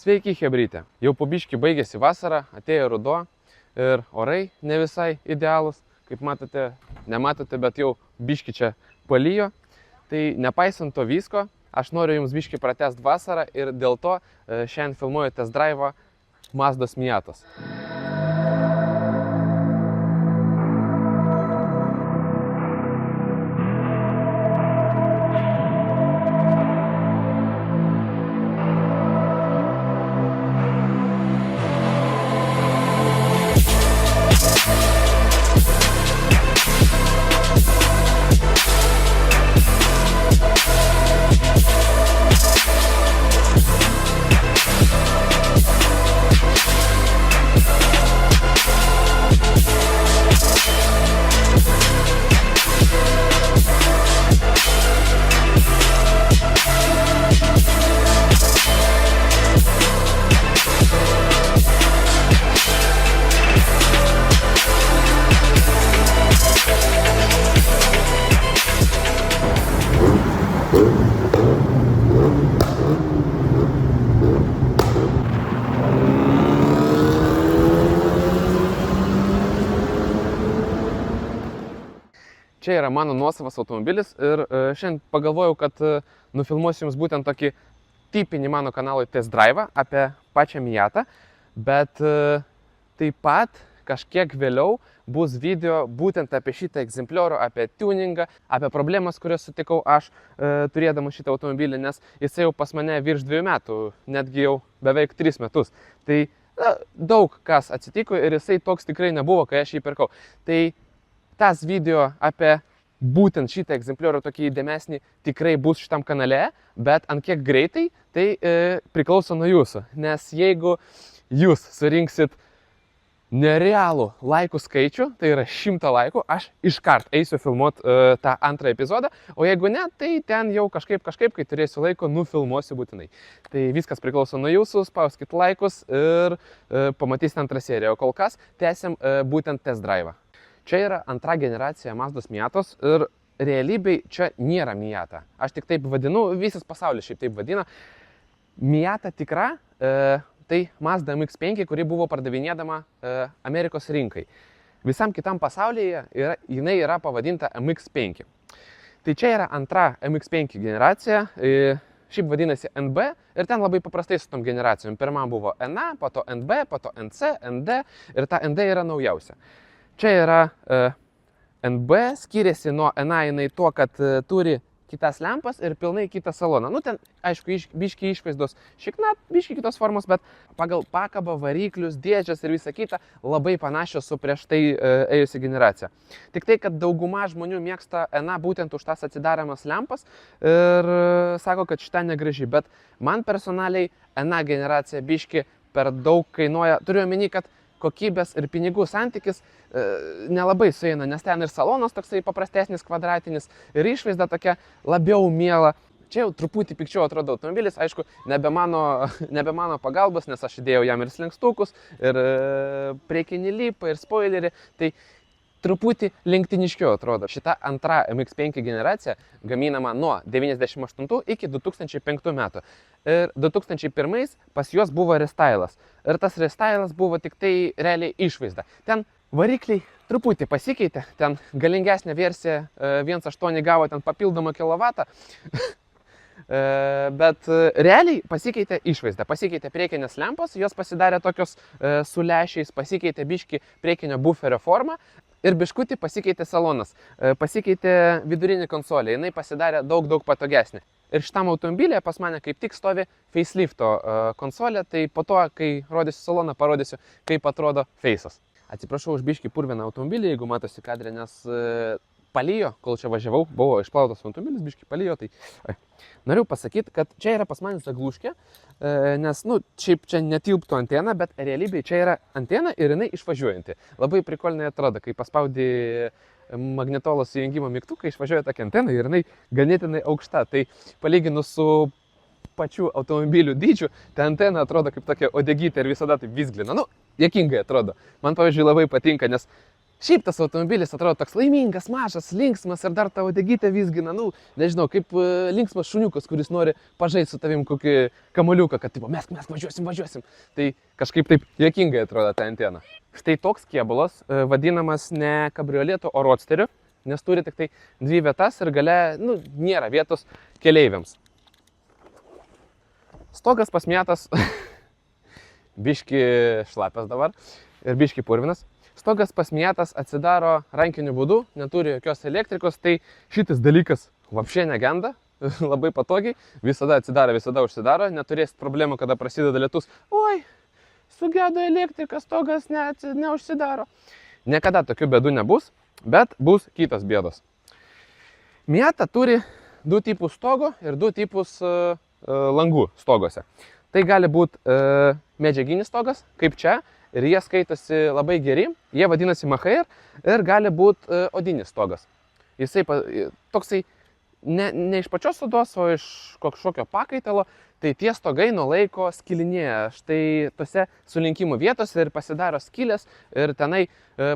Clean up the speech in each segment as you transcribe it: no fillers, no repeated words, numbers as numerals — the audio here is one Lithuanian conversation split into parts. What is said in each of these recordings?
Sveiki, chebrytė. Jau po biškį baigėsi vasara, atėjo ruduo ir orai ne visai idealūs. Kaip matote, nematote, bet jau biškį čia palijo. Tai nepaisant to visko, aš noriu jums biškį pratęsti vasarą ir dėl to šiandien filmuoju test drive'ą Mazdos Miatos. Čia yra mano nuosavas automobilis ir šiandien pagalvojau, kad nufilmuosiu jums būtent tokį tipinį mano kanalui test drive'ą apie pačią Miatą, bet taip pat kažkiek vėliau bus video būtent apie šitą egzempliorių, apie tuningą, apie problemas, kurias sutikau aš turėdamas šitą automobilį, nes jisai jau pas mane virš 2 metų, netgi jau beveik 3 metus. Tai daug kas atsitiko ir jisai toks tikrai nebuvo, kai aš jį pirkau. Tai tas video apie būtent šitą egzempliorių tokį įdėmesnį tikrai bus šitam kanale, bet ant kiek greitai, tai priklauso nuo jūsų. Nes jeigu jūs surinksit nerealų laikų skaičių, tai yra 100 laikų, aš iškart eisiu filmuoti tą antrą epizodą, o jeigu ne, tai ten jau kažkaip, kai turėsiu laiko, nufilmuosiu būtinai. Tai viskas priklauso nuo jūsų, spauskit laikus ir pamatysite antrą seriją, o kol kas tęsiam būtent test drive'ą. Čia yra antra generacija Mazdos Miatos ir realybėj čia nėra Miata. Aš tik taip vadinu, visas pasaulis šiaip taip vadina. Miata tikra, tai Mazda MX-5, kuri buvo pardavinėdama Amerikos rinkai. Visam kitam pasaulyje jinai yra pavadinta MX-5. Tai čia yra antra MX-5 generacija, šiaip vadinasi NB ir ten labai paprastai su tom generacijom. Pirma buvo NA, po to NB, po to NC, ND ir ta ND yra naujausia. Čia yra NB, skiriasi nuo NA jinai tuo, kad turi kitas lempas ir pilnai kitą saloną. Nu, ten, aišku, biški išvaizdos šikna, biški kitos formos, bet pagal pakabą, variklius, dėdžias ir visą kitą labai panašios su prieš tai ėjusi generacija. Tik tai, kad dauguma žmonių mėgsta NA būtent už tas atsidariamas lempas ir sako, kad šitą negraži, bet man personaliai NA generacija biški per daug kainuoja. Turiu omeny, kad kokybės ir pinigų santykis nelabai sueina, nes ten ir salonas toksai paprastesnis, kvadratinis, ir išvaizda tokia labiau miela. Čia jau truputį pikčiau atrodo automobilis, aišku, nebe mano pagalbos, nes aš įdėjau jam ir slenkstukus, ir priekinį lipą, ir spoilerį, tai truputį lenktiniškiau atrodo. Šita antra MX-5 generacija gaminama nuo 98 iki 2005 metų. Ir 2001 pas juos buvo restylas. Ir tas restylas buvo tik tai realiai išvaizda. Ten varikliai truputį pasikeitė, ten galingesnė versija 1.8 gavo ten papildomą kilovatą. Bet realiai pasikeitė išvaizda, pasikeitė priekinės lempos, jos pasidarė tokios su lęšiais, pasikeitė biški priekinio buferio forma ir biškutį pasikeitė salonas, pasikeitė vidurinė konsolė, jinai pasidarė daug patogesnė. Ir šitam automobilėje pas mane kaip tik stovi facelifto konsolė, tai po to, kai rodysiu saloną, parodysiu, kaip atrodo face'as. Atsiprašau už biškį purviną automobilį, jeigu matosi kadre, nes palijo, kol čia važiavau, buvo išplautas automobilis, biškį palijo, tai noriu pasakyti, kad čia yra pas mane zagluškė, nes, šiaip čia netilptų antena, bet realybėje čia yra antena ir jinai išvažiuojanti. Labai prikolinai atrodo, kai paspaudi magnetolo sujungimo mygtuką, išvažiuoja tokia antena ir jinai ganėtinai aukšta. Tai palyginus su pačių automobilių dydžiu, ta antena atrodo kaip tokia odegytė ir visada taip vizglina. Juokingai atrodo. Man, pavyzdžiui, labai patinka, nes Šiaip tas automobilis atrodo toks laimingas, mažas, linksmas ir dar tavo degytę vizgina, nu, nežinau, kaip linksmas šuniukas, kuris nori pažaisti su tavim kokį kamoliuką, kad tipo, mes važiuosim. Tai kažkaip taip juokingai atrodo ta antena. Štai toks kėbulas, vadinamas ne kabrioletu, o rodsteriu, nes turi tik tai 2 vietas ir gale, nu, nėra vietos keleiviams. Stogas pasmėtas, biški šlapias dabar ir biški purvinas. Stogas pasmėtas, atsidaro rankiniu būdu, neturi jokios elektrikos, tai šitas dalykas vapšė negenda, labai patogiai, visada atsidaro, visada užsidaro, neturės problemų, kada prasideda lietus. Oi, sugedo elektrika, stogas neužsidaro. Niekada tokių bėdų nebus, bet bus kitos bėdos. Miata turi 2 tipus stogo ir 2 tipus langų stogose. Tai gali būti medžiaginis stogas, kaip čia, ir jie skaitosi labai geri, jie vadinasi Machair ir gali būti odinis stogas. Jisai toksai ne iš pačios odos, o iš kažkokio pakaitalo, tai tie stogai nuo laiko skilinėja štai tose sulinkimų vietose ir pasidaro skylės ir tenai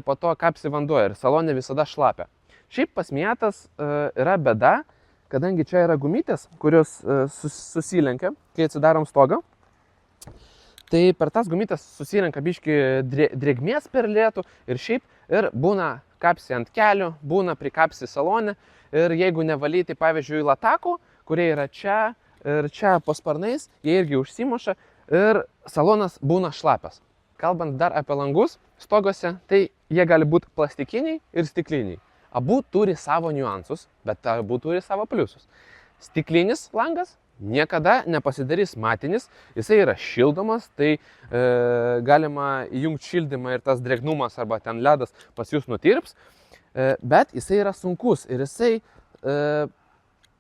po to kapsi vanduo ir salone visada šlapia. Šiaip pas Miatas yra bėda, kadangi čia yra gumytės, kurios susilenkia, kai atsidarom stogą. Tai per tas gumytės susirenka biški drėgmės per lietų ir šiaip ir būna kapsi ant kelių, būna prikapsi salone ir jeigu nevalyti, pavyzdžiui, latakų, kurie yra čia ir čia po sparnais, jie irgi užsimuša ir salonas būna šlapias. Kalbant dar apie langus stogose, tai jie gali būti plastikiniai ir stikliniai. Abu turi savo niuansus, bet abu turi savo pliusus. Stiklinis langas niekada nepasidarys matinis, jisai yra šildomas, tai galima įjungti šildymą ir tas drėgnumas arba ten ledas pas jūs nutirps, bet jisai yra sunkus ir jisai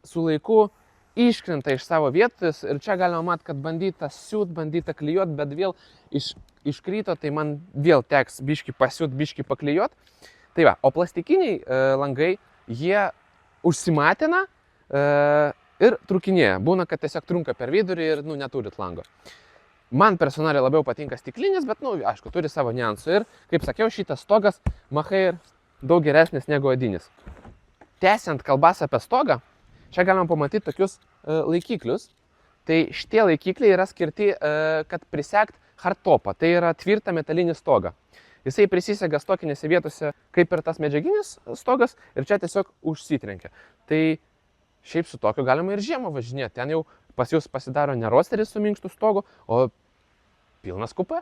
su laiku iškrenta iš savo vietos ir čia galima matyti, kad bandyta siūt, bandyta klijuot, bet vėl iškrito, tai man vėl teks biški pasiūt, biški paklijuot. Tai va, o plastikiniai langai, jie užsimatina ir trukinėja. Būna, kad tiesiog trunka per vidurį ir neturit lango. Man personaliai labiau patinka stiklinis, bet, aišku, turi savo niuansų. Ir, kaip sakiau, šitas stogas Machair daug geresnis negu odinis. Tęsiant kalbas apie stogą, čia galima pamatyti tokius laikiklius. Tai šitie laikikliai yra skirti, kad prisegt hardtopą. Tai yra tvirtą metalinį stogą. Jisai prisisega stokinėse vietose kaip ir tas medžiaginis stogas ir čia tiesiog užsitrenkia. Tai šiaip su tokiu galima ir žiemą važinėti. Ten jau pas jūs pasidaro ne rosteris su minkštu stogu, o pilnas kupė.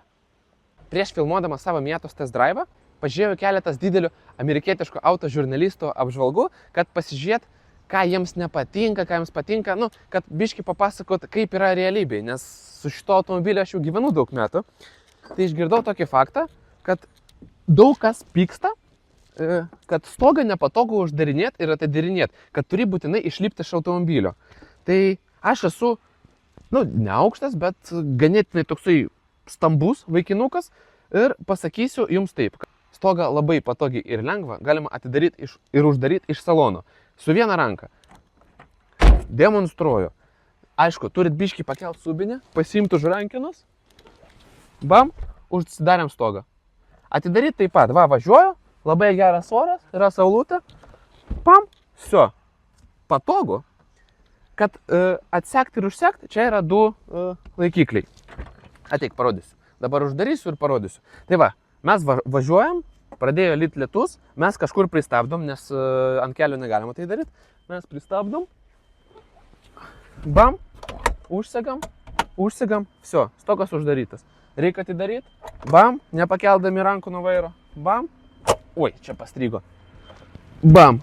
Prieš filmuodamas savo Miatos test drive pažiūrėjau keletas didelių amerikietiškų autožurnalistų apžvalgų, kad pasižiūrėt, ką jiems nepatinka, ką jiems patinka, kad biški papasakot, kaip yra realybėje, nes su šito automobiliu aš jau gyvenu daug metų. Tai išgirdau tokį faktą, kad daug kas pyksta, kad stogą nepatogu uždarinėti ir atidarinėti, kad turi būtinai išlipti iš automobilio. Tai aš esu, ne aukštas, bet ganėtinai toksai stambus vaikinukas ir pasakysiu jums taip. Stogą labai patogiai ir lengva galima atidaryti ir uždaryti iš salono. Su viena ranka. Demonstruoju. Aišku, turit biškį pakelt subinę, pasiimti už rankinos. Bam, užsidarėm stogą. Atidaryti taip pat. Važiuoju, labai geras oras, yra saulutė. Pam, viso. Patogu. Kad atsekti ir užsekti, čia yra 2 laikikliai. Ateik, parodysiu. Dabar uždarysiu ir parodysiu. Tai va, mes važiuojam, pradėjo lyt lietus, mes kažkur pristabdom, nes ant kelio negalima tai daryti. Mes pristabdom. Bam, užsegam, viso, stogas uždarytas. Reikia atidaryti. Bam, nepakeldami rankų nuo vairo. Bam. Oi, čia pastrigo. Bam.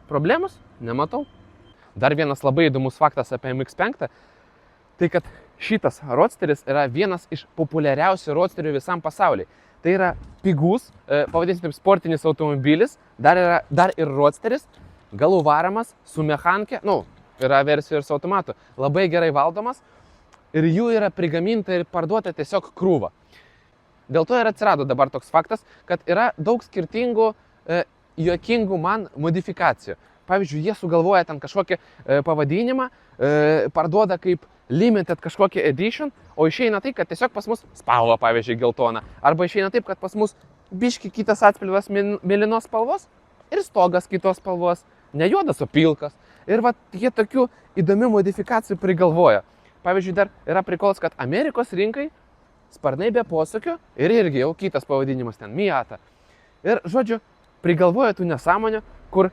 Problemos? Nematau. Dar vienas labai įdomus faktas apie MX-5. Tai kad šitas roadsteris yra vienas iš populiariausių roadsterių visam pasaulyje. Tai yra pigus, pavadinsim taip, sportinis automobilis. Dar ir roadsteris. Galų varomas su mechanikė. Yra versijų ir su automatu. Labai gerai valdomas. Ir jų yra prigaminta ir parduota tiesiog krūva. Dėl to ir atsirado dabar toks faktas, kad yra daug skirtingų juokingų man modifikacijų. Pavyzdžiui, jie sugalvoja ten kažkokį pavadinimą, parduoda kaip limited kažkokį edition, o išeina tai, kad tiesiog pas mus spalva, pavyzdžiui, geltona. Arba išeina taip, kad pas mus biški kitas atspalvas mėlynos spalvos ir stogas kitos spalvos, ne juodas, o pilkas. Ir va, jie tokių įdomių modifikacijų prigalvoja. Pavyzdžiui, dar yra prikolas, kad Amerikos rinkai sparnai be posūkio ir irgi jau kitas pavadinimas ten, Miata. Ir, žodžiu, prigalvoja tų nesąmonių, kur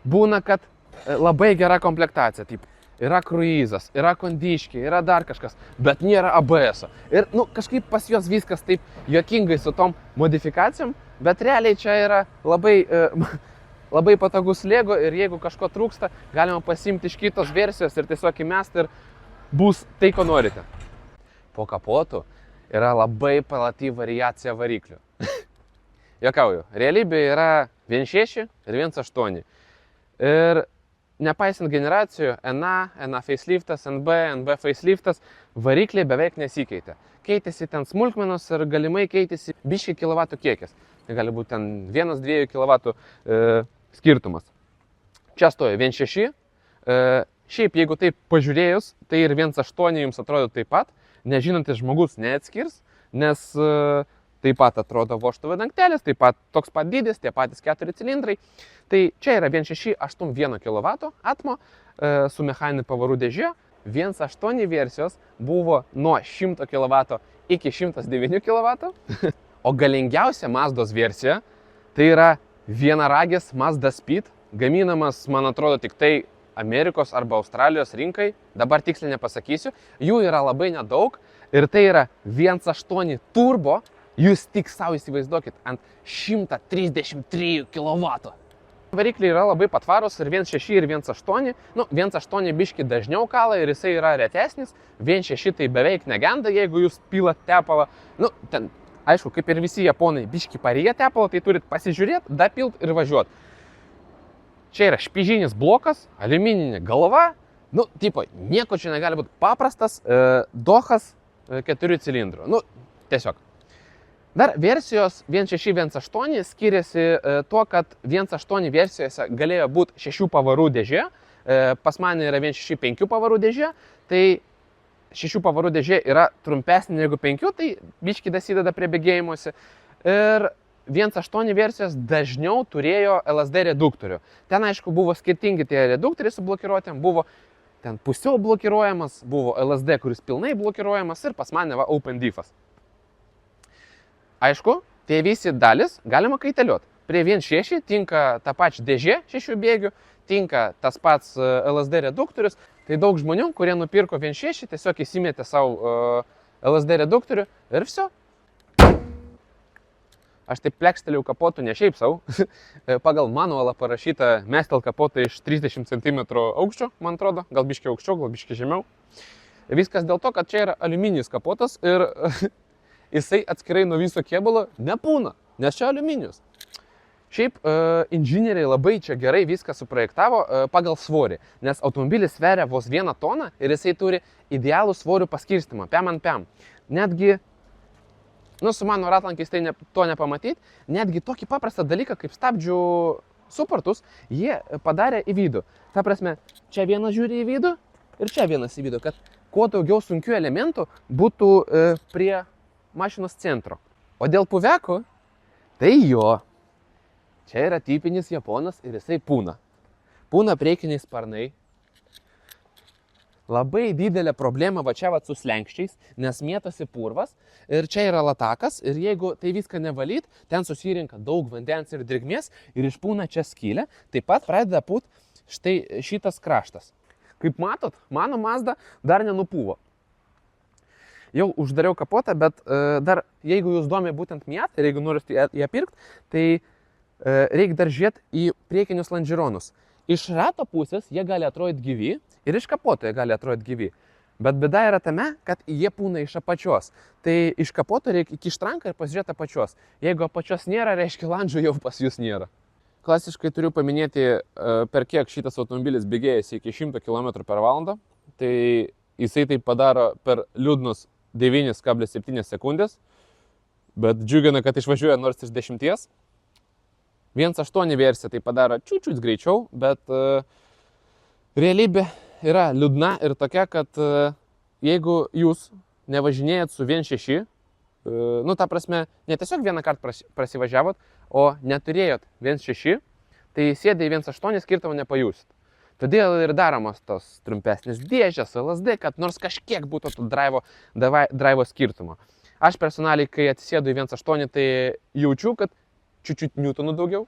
būna, kad labai gera komplektacija, taip, yra kruizas, yra kondiškiai, yra dar kažkas, bet nėra ABS-o. Ir, kažkaip pas juos viskas taip juokingai su tom modifikacijom, bet realiai čia yra labai patogus Lego ir jeigu kažko trūksta, galima pasiimti iš kitos versijos ir tiesiog įmesti ir bus tai, ko norite. Po kapotu yra labai plati variacija variklių. Juokauju, realybėje yra 1.6 ir 1.8. Ir nepaisant generacijų, NA faceliftas, NB faceliftas, varikliai beveik nesikeitė. Keitėsi ten smulkmenos ir galimai keitėsi biškai kilovatų kiekis. Tai gali būti ten 1-2 kW skirtumas. Čia stoja 1.6. Šiaip, jeigu taip pažiūrėjus, tai ir 1.8 jums atrodo taip pat. Nežinantis žmogus neatskirs, nes taip pat atrodo vožtuvo dangtelis, taip pat toks pat dydis, tie patys 4 cilindrai. Tai čia yra 1.6 81 kW atmo su mechaniniu pavarų dėžė. 1.8 versijos buvo nuo 100 kW iki 109 kW. O galingiausia Mazdos versija tai yra vienaragis Mazda Speed, gaminamas, man atrodo, tik tai Amerikos arba Australijos rinkai. Dabar tiksliai nepasakysiu. Jų yra labai nedaug ir tai yra 1.8 turbo. Jūs tik savo įsivaizduokit ant 133 kW. Varikliai yra labai patvarus ir 1.6 ir 1.8. 1.8 biški dažniau kala ir jisai yra retesnis. 1.6 tai beveik negenda, jeigu jūs pilat tepalą. Ten, aišku, kaip ir visi japonai, biški paryja tepalą, tai turit pasižiūrėti, dapilt ir važiuoti. Čia yra špižinis blokas, aliumininė galva. Nieko čia negali būti paprastas. Dohas 4 cilindrų. Tiesiog. Dar versijos 1.6, 1.8 skiriasi tuo, kad 1.8 versijose galėjo būti 6 pavarų dėžė, pas mane yra 1.6 5 pavarų dėžė, tai 6 pavarų dėžė yra trumpesnė negu 5, tai biški dasideda prie bėgėjimuose. Ir 1.8 versijos dažniau turėjo LSD reduktorių. Ten, aišku, buvo skirtingi tie reduktoriai su blokiruotėm, buvo ten pusiau blokiruojamas, buvo LSD, kuris pilnai blokiruojamas ir pas mane Open Diffas. Aišku, tie visi dalis galima kaitaliuoti. Prie 1.6 tinka ta pačia dėžė 6 bėgių, tinka tas pats LSD reduktorius. Tai daug žmonių, kurie nupirko 1.6, tiesiog įsimetė savo LSD reduktorių ir viso. Aš taip plekštelėjau kapotų ne šiaip savo. Pagal manualą parašyta mestel kapotą iš 30 cm aukščio, man atrodo. Gal biškiai aukščiau, gal biškiai žemiau. Viskas dėl to, kad čia yra aliumininis kapotas ir jisai atskirai nuo viso kėbulo nepūna, nes čia aliuminijus. Šiaip inžinieriai labai čia gerai viską suprojektavo pagal svorį, nes automobilis sveria vos 1 toną ir jisai turi idealų svorių paskirstimą, pem ant pem. Netgi, su mano ratlankiais tai to nepamatyti, netgi tokį paprastą dalyką kaip stabdžių suportus jie padarė į vidų. Ta prasme, čia vienas žiūri į vidų ir čia vienas į vidų, kad kuo daugiau sunkių elementų būtų prie mašinos centro. O dėl puvekų, tai jo. Čia yra tipinis japonas ir jisai pūna. Pūna priekiniai sparnai. Labai didelė problema va čia su slenkščiais, nes mėtosi purvas ir čia yra latakas ir jeigu tai viską nevalyt, ten susirinka daug vandens ir drėgmės ir išpūna čia skylę, taip pat pradeda pūt štai šitas kraštas. Kaip matot, mano Mazda dar nenupūvo. Jau uždariau kapotą, bet dar jeigu jūs domi būtent Miata ir jeigu norite ją pirkti, tai reikia dar žiūrėti į priekinius lonžironus. Iš rato pusės jie gali atrodyti gyvi ir iš kapoto jie gali atrodyti gyvi. Bet bėda yra tame, kad jie pūna iš apačios. Tai iš kapoto reikia įkišti ranką ir pasižiūrėti apačios. Jeigu apačios nėra, reiškia landžio jau pas jūs nėra. Klasiškai turiu paminėti, per kiek šitas automobilis bėgėjasi iki 100 km/h. Tai jisai tai padaro per liūdnus 9,7 sekundės, bet džiugina, kad išvažiuoja nors iš 10. 1.8 versija tai padaro čiūčiut greičiau, bet realybė yra liūdna ir tokia, kad jeigu jūs nevažinėjat su 1.6, nu ta prasme, ne tiesiog vieną kartą prasivažiavot, o neturėjot 1.6, tai sėdė į 1.8 skirtumą nepajusit. Todėl ir daromos tos trumpesnės dėžės, LSD, kad nors kažkiek būtų to drivo skirtumo. Aš personaliai, kai atsisėdu į 1.8, tai jaučiu, kad čiučiut newtonų daugiau,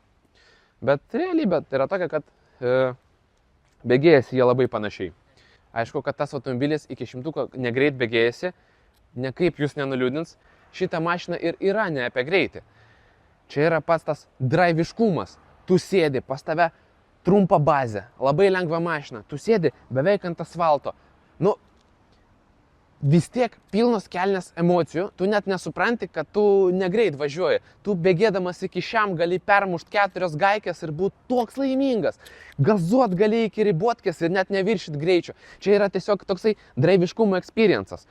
bet realybė yra tokia, kad bėgėjasi jie labai panašiai. Aišku, kad tas automobilis iki 100 negreit bėgėjasi, nekaip jūs nenuliūdins, šita mašina ir yra ne apie greitį. Čia yra pats tas draiviškumas. Tu sėdi, pas tave trumpa bazė, labai lengva mašina, tu sėdi beveik ant asfalto. Nu, vis tiek pilnos kelnės emocijų, tu net nesupranti, kad tu negreit važiuoji. Tu bėgėdamas iki šiam gali permušt 4 gaikės ir būti toks laimingas. Gazuot gali iki ribotkės ir net neviršit greičio. Čia yra tiesiog toksai draiviškumo experiences.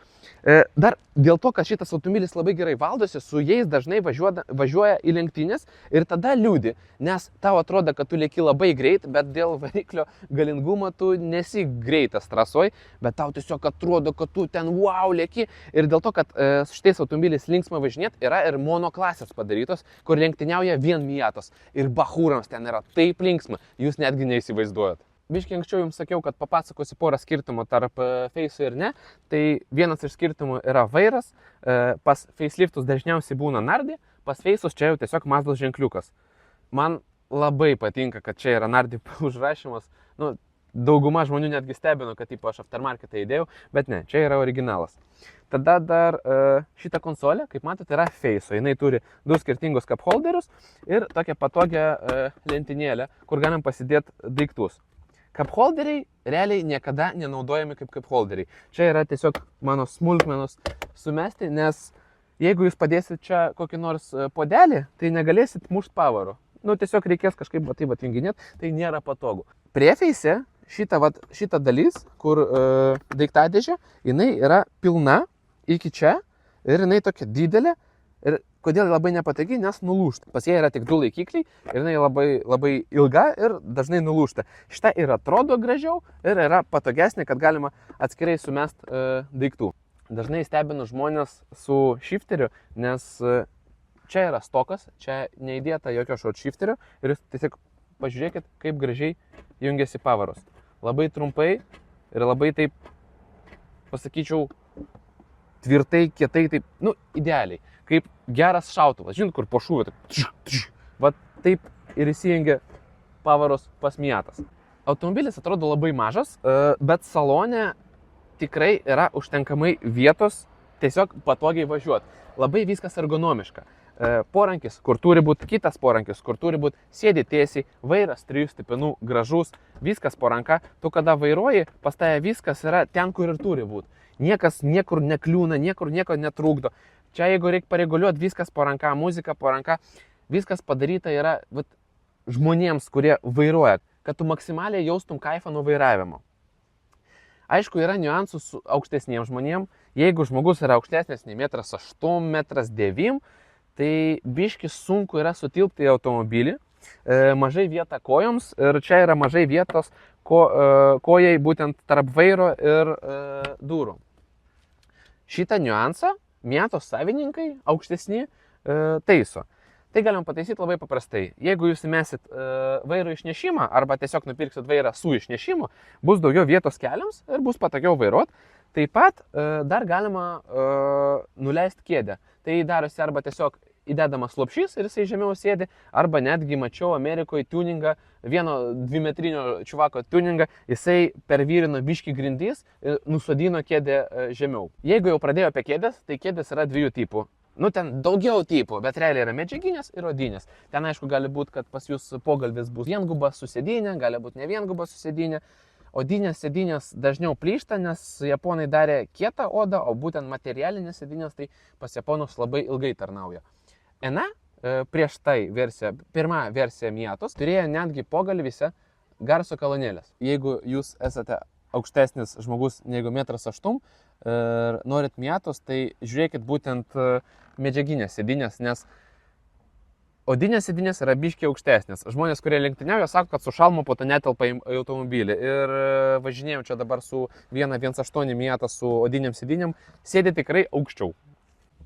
Dar dėl to, kad šitas automobilis labai gerai valdosi, su jais dažnai važiuoja į lenktynės ir tada liūdi, nes tau atrodo, kad tu lėki labai greit, bet dėl variklio galingumo tu nesi greitas trasoj, bet tau tiesiog atrodo, kad tu ten wow lėki. Ir dėl to, kad su šitais automobiliais linksma važinėt, yra ir monoklasės padarytos, kur lenktyniauja vien Miatos. Ir bachūrams ten yra taip linksma, jūs netgi neįsivaizduojat. Biškiai anksčiau jums sakiau, kad papasakosiu porą skirtumų tarp Face'ų ir ne. Tai vienas iš skirtumų yra vairas. Pas faceliftus dažniausiai būna Nardi, pas Face'us čia jau tiesiog Mazdos ženkliukas. Man labai patinka, kad čia yra Nardi užrašymas. Nu, dauguma žmonių netgi stebino, kad aš aftermarketą įdėjau, bet ne, čia yra originalas. Tada dar šita konsolė, kaip matote, yra Face'o. Jinai turi 2 skirtingus cup holderius ir tokią patogią lentynėlę, kur galim pasidėti daiktus. Cup holderiai realiai niekada nenaudojami kaip cup holderiai. Čia yra tiesiog mano smulkmenos sumesti, nes jeigu jūs padėsit čia kokį nors puodelį, tai negalėsit mušt pavaro. Nu, tiesiog reikės kažkaip taip atjunginėti, tai nėra patogu. Prie Face'e šita dalis, kur daiktadėžė, jinai yra pilna iki čia ir jinai tokia didelė. Ir kodėl labai nepatogi, nes nulūžta. Pas ją yra tik 2 laikikliai ir jinai labai ilga ir dažnai nulūžta. Šita ir atrodo gražiau ir yra patogesnė, kad galima atskirai sumest daiktų. Dažnai stebinu žmonės su shifteriu, nes čia yra stokas, čia neįdėta jokio short shifterio ir jūs tiesiog pažiūrėkit, kaip gražiai jungiasi pavaros. Labai trumpai ir labai taip, pasakyčiau, tvirtai, kietai, taip, nu, idealiai. Kaip geras šautuvas, žinot, kur po šūvio, taip ir įsijungia pavaros pas Miatas. Automobilis atrodo labai mažas, bet salone tikrai yra užtenkamai vietos tiesiog patogiai važiuoti. Labai viskas ergonomiška. Porankis, kur turi būti kitas porankis, kur turi būti sėdi tiesiai, vairas 3 stipinų, gražus, viskas po ranka. Tu kada vairuoji, pas tave viskas yra ten, kur ir turi būti. Niekas niekur nekliūna, niekur nieko netrukdo. Čia jeigu reikia pareguliuoti, viskas po ranka, muzika po ranka, viskas padaryta yra žmonėms, kurie vairuoja, kad tu maksimaliai jaustum kaifą nuo vairavimo. Aišku, yra niuansų su aukštesniems žmonėms. Jeigu žmogus yra aukštesnis nei 1,8 m, 1,9 m, tai biškis sunku yra sutilpti į automobilį. Mažai vieta kojoms ir čia yra mažai vietos kojai būtent tarp vairo ir durų. Šitą niuansą Miatos savininkai aukštesni taiso. Tai galim pataisyti labai paprastai. Jeigu jūs įmesit vairo išnešimą arba tiesiog nupirksit vairą su išnešimu, bus daugiau vietos keliams ir bus patogiau vairuoti. Taip pat dar galima nuleisti kėdę. Tai darosi arba tiesiog įdedamas lopšys ir jisai žemiau sėdi, arba netgi mačiau Amerikoje tuningą, vieno 2-metrinio čuvako tuningą, jisai pervyrino biškį grindys ir nusodino kėdę žemiau. Jeigu jau pradėjo apie kėdės, tai kėdės yra 2 tipų. Nu, ten daugiau tipų, bet realiai yra medžiaginės ir odinės. Ten aišku gali būti, kad pas jūs pogalvis bus viengubas su sėdynė, gali būti ne viengubas su sėdynė. Odinės sėdynės dažniau plyšta, nes japonai darė kietą odą, o būtent materialinės sėdynės tai pas japonus labai ilgai tarnauja. Ena, prieš tai versija, pirma versija Miatos, turėjo netgi pogalvise garso kolonėlės. Jeigu jūs esate aukštesnis žmogus negu 1,8 m ir norit Miatos, tai žiūrėkit būtent medžiaginės sėdynės, nes odinės sėdynės yra biškiai aukštesnės. Žmonės, kurie lenktyniauja, sako, kad su šalmu po to netelpa į automobilį. Ir važinėjau čia dabar su 1,8 Miata su odiniam sėdynėm, sėdi tikrai aukščiau.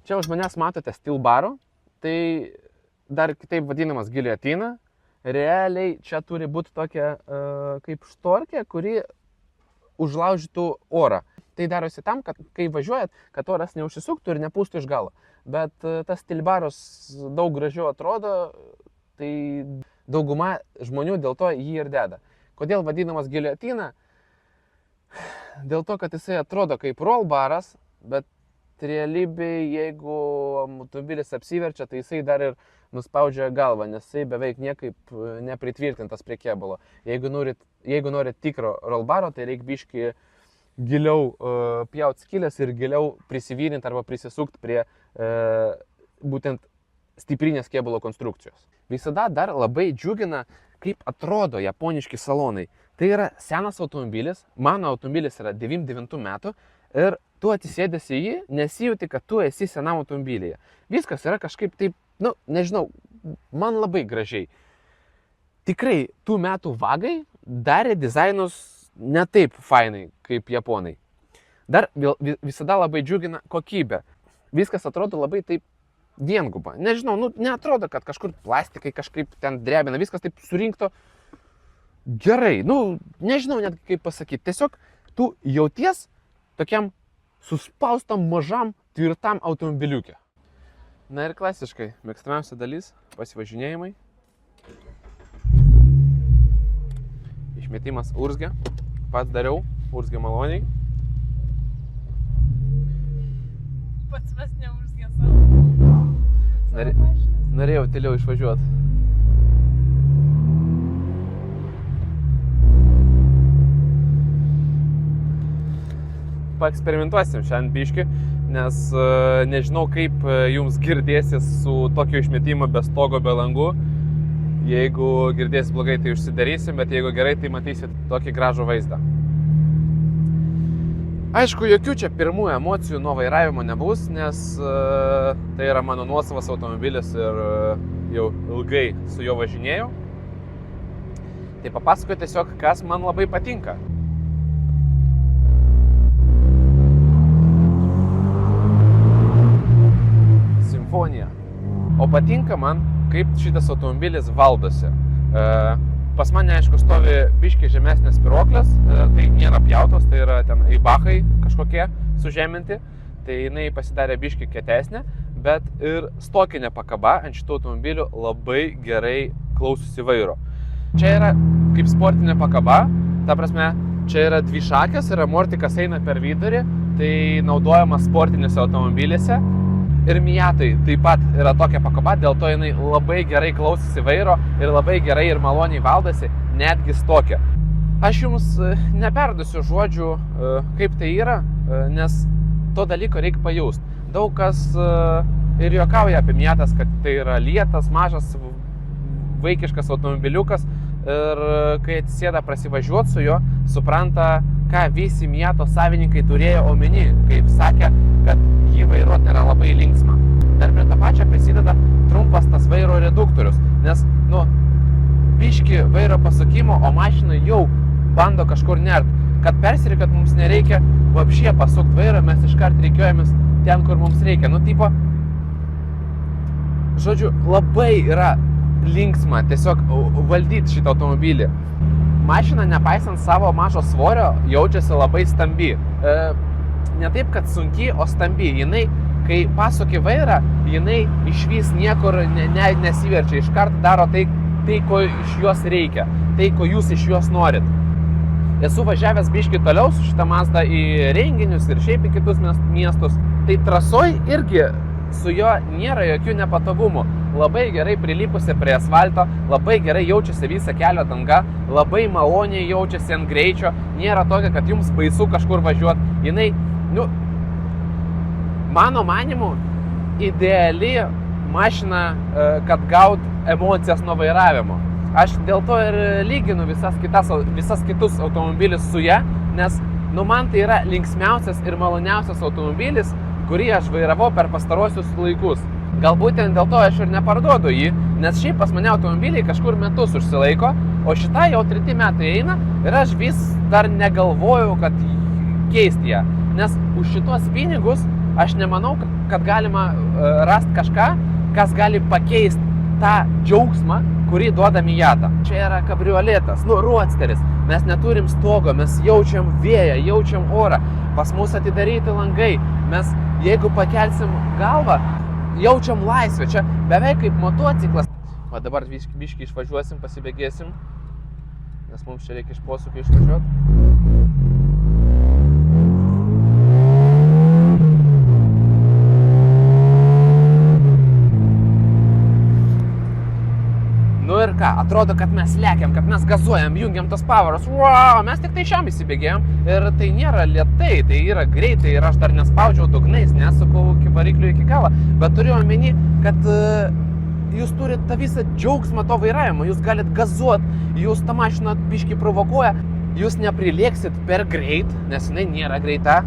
Čia už manęs matote steel baro, tai dar kitaip vadinamas giliotina. Realiai čia turi būti tokia kaip štorkė, kuri užlaužytų orą. Tai darosi tam, kad kai važiuojat, kad oras neužsisuktų ir nepūstų iš galo. Bet tas steel baras daug gražiau atrodo, tai dauguma žmonių dėl to jį ir deda. Kodėl vadinamas giliotina? Dėl to, kad jisai atrodo kaip roll baras, bet realybėje, jeigu automobilis apsiverčia, tai jisai dar ir nuspaudžia galvą, nes jisai beveik niekaip nepritvirtintas prie kėbulo. Jeigu norit tikro roll baro, tai reikia biškį giliau pjaut skylės ir giliau prisivyrinti arba prisisukti prie būtent stiprinės kėbulo konstrukcijos. Visada dar labai džiugina, kaip atrodo japoniški salonai. Tai yra senas automobilis, mano automobilis yra 99 metų ir tu atsisėdęs į jį, nesijauti, kad tu esi senam automobilyje. Viskas yra kažkaip taip, nežinau, man labai gražiai. Tikrai tų metų vagai darė dizainus ne taip fainai kaip japonai. Dar visada labai džiugina kokybė. Viskas atrodo labai taip vienguba. Nežinau, neatrodo, kad kažkur plastikai kažkaip ten drebina, viskas taip surinkto gerai. Nežinau net kaip pasakyti. Tiesiog tu jauties tokiam suspaustam mažam tvirtam automobiliukė. Na ir klasiškai, mėgstamiausia dalis – pasivažinėjimai. Išmetimas urzgia. Pats dariau, urzgia maloniai. Pats mes neurzgia savo. Norėjau tyliau išvažiuoti. Paeksperimentuosim šiandien biškį, nes nežinau, kaip jums girdėsis su tokio išmetimo be stogo, be langų. Jeigu girdėsis blogai, tai užsidarysim, bet jeigu gerai, tai matysit tokį gražų vaizdą. Aišku, jokių čia pirmų emocijų nuo vairavimo nebus, nes tai yra mano nuosavas automobilis ir jau ilgai su juo važinėjau. Tai papasakoju tiesiog, kas man labai patinka. Simfonija. O patinka man, kaip šitas automobilis valdosi. Pas mane, aišku, stovi biškiai žemesnės spiroklės, tai nėra pjautos, tai yra ten eibachai kažkokie sužeminti, tai jinai pasidarė biškiai kietesnė, bet ir stokinė pakaba ant šitų automobilių labai gerai klausosi vairo. Čia yra kaip sportinė pakaba, ta prasme, čia yra dvi šakės ir amortikas eina per vidurį, tai naudojama sportinėse automobiliuose. Ir Miatai taip pat yra tokia pakaba, dėl to jinai labai gerai klausosi vairo ir labai gerai ir maloniai valdosi, netgi stokia. Aš jums neperduosiu žodžių, kaip tai yra, nes to dalyko reikia pajausti. Daug kas ir juokauja apie Miatas, kad tai yra lėtas, mažas, vaikiškas automobiliukas ir kai atsisėda prasivažiuoti su juo, supranta, ką visi Miato savininkai turėjo omeny, kaip sakė, kad jį vairuoti yra labai linksma. Dar prie to pačio prisideda trumpas tas vairo reduktorius, nes, biški vairo pasukimo, o mašina jau bando kažkur nert. Kad persirikat mums nereikia vapšie pasukti vairo, mes iškart reikiojamės ten, kur mums reikia. Žodžiu, labai yra linksma tiesiog valdyti šitą automobilį. Mašina, nepaisant savo mažo svorio, jaučiasi labai stambi. Ne taip, kad sunki, o stambi. Jinai, kai pasuki vairą, jinai išvis niekur nesiverčia. Iškart daro tai, ko iš jos reikia. Tai, ko jūs iš jos norit. Esu važiavęs biškį toliau su šitą Mazdą į renginius ir šiaip į kitus miestus. Tai trasoj irgi su jo nėra jokių nepatogumų. Labai gerai prilipusi prie asfalto, labai gerai jaučiasi visą kelio danga, labai maloniai jaučiasi ant greičio, nėra tokio, kad jums baisu kažkur važiuoti. Jinai, mano manimu, ideali mašina, kad gaut emocijas nuo vairavimo. Aš dėl to ir lyginu visas kitus automobilius su ja, nes man tai yra linksmiausias ir maloniausias automobilis, kurį aš vairavau per pastarosius laikus. Galbūt dėl to aš ir neparduodu jį, nes šiaip pas mane automobiliai kažkur metus užsilaiko, o šitą jau 3 metai eina ir aš vis dar negalvojau, kad keisti ją. Nes už šitos pinigus aš nemanau, kad galima rasti kažką, kas gali pakeisti tą džiaugsmą, kurį duoda Miata. Čia yra kabrioletas, roadsteris. Mes neturim stogo, mes jaučiam vėją, jaučiam orą. Pas mus atidaryti langai. Mes, jeigu pakelsim galvą, jaučiam laisvę. Čia beveik kaip motociklas. O dabar biškį išvažiuosim, pasibėgėsim, nes mums čia reikia iš posūkio išvažiuoti. Nu ir ką, atrodo, kad mes lekiam, kad mes gazuojam, jungiam tas pavarus, wow, mes tik tai šiam įsibėgėjom ir tai nėra lėtai, tai yra greitai ir aš dar nespaudžiau dugnais, nesukau variklių iki galo, bet turiu omeny, kad jūs turit tą visą džiaugsmą to vairavimo, jūs galit gazuot, jūs tą mašiną biškį provokuoja, jūs neprilėksit per greit, nes jinai nėra greita,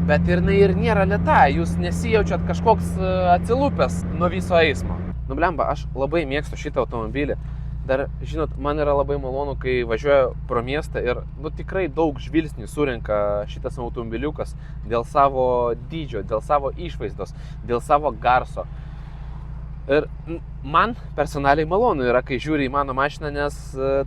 bet ir jinai ir nėra lėta, jūs nesijaučiat kažkoks atsilupęs nuo viso eismo. Nu blemba, aš labai mėgstu šitą automobilį. Dar, žinot, man yra labai malonu, kai važiuoju pro miestą ir tikrai daug žvilgsnių surenka šitas automobiliukas dėl savo dydžio, dėl savo išvaizdos, dėl savo garso. Ir man personaliai malonu yra, kai žiūri į mano mašiną, nes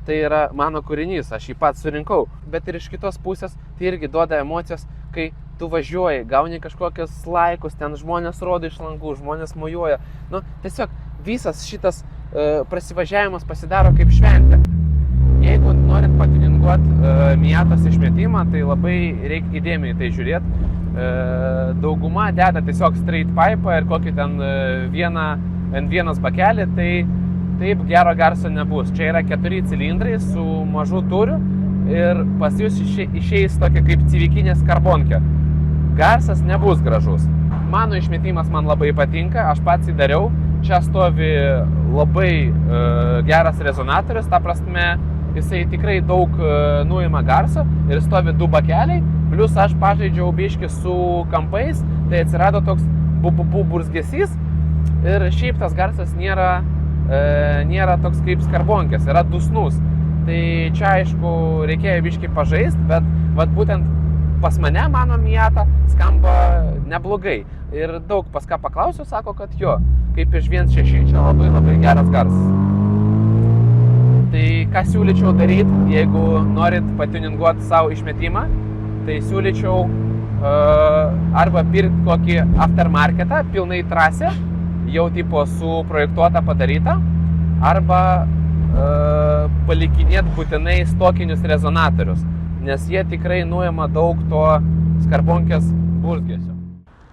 tai yra mano kūrinys, aš jį pats surinkau. Bet ir iš kitos pusės tai irgi duoda emocijas, kai tu važiuoji, gauni kažkokias laikus, ten žmonės rodo iš langų, žmonės mojuoja. Nu, tiesiog visas šitas prasivažiavimas pasidaro kaip šventė. Jeigu norit patininguoti Miatos išmetimą, tai labai reikia įdėmiai tai žiūrėti. Dauguma deda tiesiog straight pipe ir kokį ten N1 bakelį, tai taip gero garso nebus. Čia yra 4 cilindrai su mažu turiu ir pas jūs išeis tokia kaip civikinės karbonkė. Garsas nebus gražus. Mano išmetimas man labai patinka, aš pats įdariau. Čia stovi labai geras rezonatorius, ta prasme, jisai tikrai daug nuima garso ir stovi 2 bakeliai, plus aš pažaidžiau biškį su kampais, tai atsirado toks burzgesys ir šiaip tas garsas nėra toks kaip skarbonkės, yra dusnus. Tai čia aišku reikėjo biškį pažaist, bet vat būtent pas mane, mano Miata, skamba neblogai. Ir daug pas ką paklausiu, sako, kad jo, kaip iš 1.6 čia labai geras garsas. Tai ką siūlyčiau daryti, jeigu norit patiuninguoti savo išmetimą, tai siūlyčiau arba pirkti kokį aftermarketą, pilnai trasę, jau tipo suprojektuota padaryta, arba palikinėti būtinai stokinius rezonatorius, nes jie tikrai nuima daug to skarbonkės burzgesio.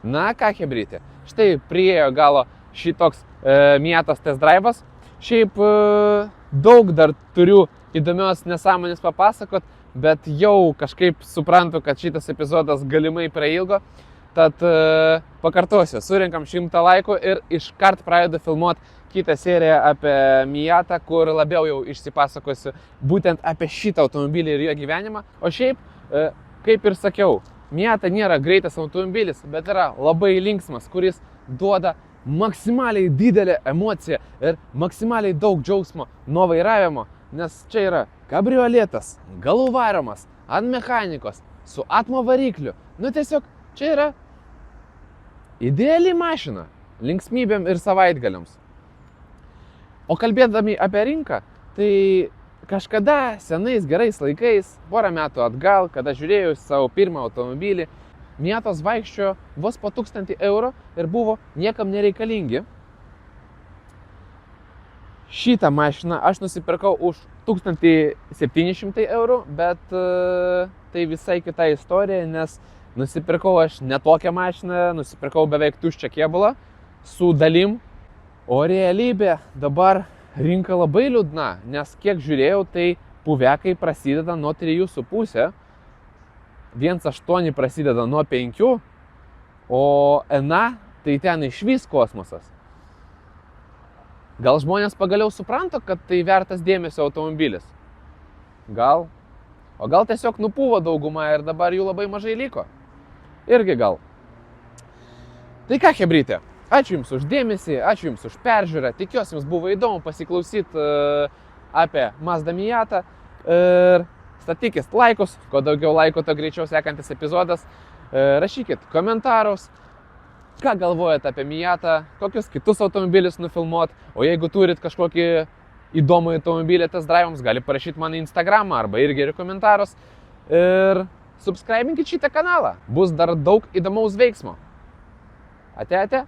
Na ką, chebrytė, štai priėjo galo šitoks Miatos test drive'as. Šiaip daug dar turiu įdomios nesąmonės papasakot, bet jau kažkaip suprantu, kad šitas epizodas galimai prailgo. Tad pakartosiu, surinkam 100 laikų ir iškart pradedu filmuoti kitą seriją apie Miatą, kur labiau jau išsipasakosiu būtent apie šitą automobilį ir jo gyvenimą. O šiaip, kaip ir sakiau, Miata nėra greitas automobilis, bet yra labai linksmas, kuris duoda maksimaliai didelę emociją ir maksimaliai daug džiaugsmo nuo vairavimo, nes čia yra kabrioletas, galų varomas, ant mechanikos, su atmo varikliu. Nu tiesiog čia yra ideali mašina linksmybėm ir savaitgaliams. O kalbėdami apie rinką, tai kažkada senais gerais laikais, porą metų atgal, kada žiūrėjau savo pirmą automobilį, Miatos vaikščiojo vos po 1000 eurų ir buvo niekam nereikalingi. Šitą mašiną aš nusipirkau už 1700 eurų, bet tai visai kita istorija, nes nusipirkau aš ne tokią mašiną, nusipirkau beveik tuščią kėbulą su dalim. O realybė dabar rinka labai liūdna, nes kiek žiūrėjau, tai puvekai prasideda nuo 3,5, 1.8 prasideda nuo 5, o ENA tai ten išvis kosmosas. Gal žmonės pagaliau supranta, kad tai vertas dėmesio automobilis? Gal? O gal tiesiog nupuvo dauguma ir dabar jų labai mažai liko? Irgi gal. Tai ką, chebrytė? Ačiū Jums už dėmesį, ačiū Jums už peržiūrą. Tikiuosi Jums buvo įdomu pasiklausyti apie Mazda Miata. Ir statykit laikus, kuo daugiau laikų, to greičiau sekantis epizodas. Rašykit komentarus, ką galvojate apie Miatą, kokius kitus automobilius nufilmuot, o jeigu turit kažkokį įdomų automobilį test drive'ams, gali parašyti man į Instagramą arba irgi ir komentarus. Ir subscribinkit šitą kanalą, bus dar daug įdomaus veiksmo. Ate, ate.